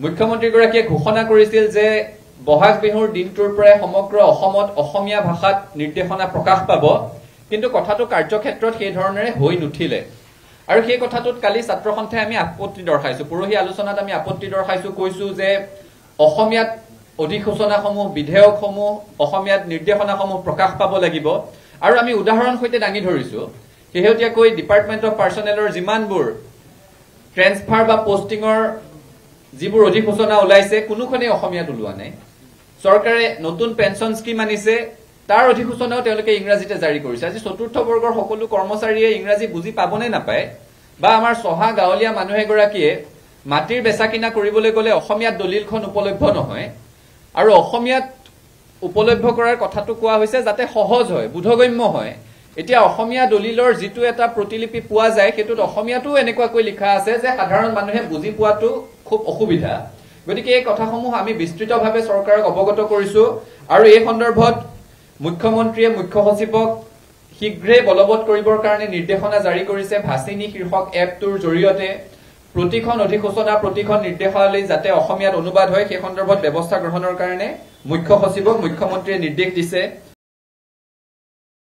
মুখ্যমন্ত্ৰীগৰাকীয়ে ঘোষণা কৰিছিল যে বহাগ বিহুৰ দিনটোৰ পৰাই সমগ্ৰ অসমত অসমীয়া ভাষাত নিৰ্দেশনা প্ৰকাশ পাব, কিন্তু কথাটো কাৰ্যক্ষেত্ৰত সেই ধৰণেৰে হৈ নুঠিলে। আৰু সেই কথাটোত কালি ছাত্ৰ সন্থাই আমি আপত্তি দৰ্শাইছো, পৰহি আলোচনাত আমি আপত্তি দৰ্শাইছো, কৈছো যে অসমীয়াত অধিসূচনাসমূহ, বিধেয়কসমূহ, অসমীয়াত নিৰ্দেশনাসমূহ প্ৰকাশ পাব লাগিব। আৰু আমি উদাহৰণ সৈতে দাঙি ধৰিছো, শেহতীয়াকৈ ডিপাৰ্টমেণ্ট অফ পাৰ্চনেলৰ যিমানবোৰ ট্ৰেন্সফাৰ বা পষ্টিঙৰ যিবোৰ অধিসূচনা ওলাইছে কোনোখনেই অসমীয়াত ওলোৱা নাই। চৰকাৰে নতুন পেঞ্চন স্কিম আনিছে, তাৰ অধিসূচনাও তেওঁলোকে ইংৰাজীতে জাৰি কৰিছে। আজি চতুৰ্থ বৰ্গৰ সকলো কৰ্মচাৰীয়ে ইংৰাজী বুজি পাবনে নাপায়, বা আমাৰ চহা গাঁৱলীয়া মানুহ এগৰাকীয়ে মাটিৰ বেচা কিনা কৰিবলৈ গ'লে অসমীয়াত দলিলখন উপলব্ধ নহয়। আৰু অসমীয়াত উপলব্ধ কৰাৰ কথাটো কোৱা হৈছে যাতে সহজ হয়, বোধগম্য হয়। এতিয়া অসমীয়া দলিলৰ যিটো এটা প্ৰতিলিপি পোৱা যায়, সেইটোত অসমীয়াটো এনেকুৱাকৈ লিখা আছে যে সাধাৰণ মানুহে বুজি পোৱাটো খুব অসুবিধা। গতিকে এই কথাসমূহ আমি বিস্তৃতভাৱে চৰকাৰক অৱগত কৰিছো। আৰু এই সন্দৰ্ভত মুখ্যমন্ত্ৰীয়ে মুখ্য সচিবক শীঘ্ৰে বলবৎ কৰিবৰ কাৰণে নিৰ্দেশনা জাৰি কৰিছে। ভাচিনী শীৰ্ষক এপটোৰ জৰিয়তে প্ৰতিখন অধিসূচনা, প্ৰতিখন নিৰ্দেশাৱলী যাতে অসমীয়াত অনুবাদ হয়, সেই সন্দৰ্ভত ব্যৱস্থা গ্ৰহণৰ কাৰণে মুখ্য সচিবক মুখ্যমন্ত্ৰীয়ে নিৰ্দেশ দিছে।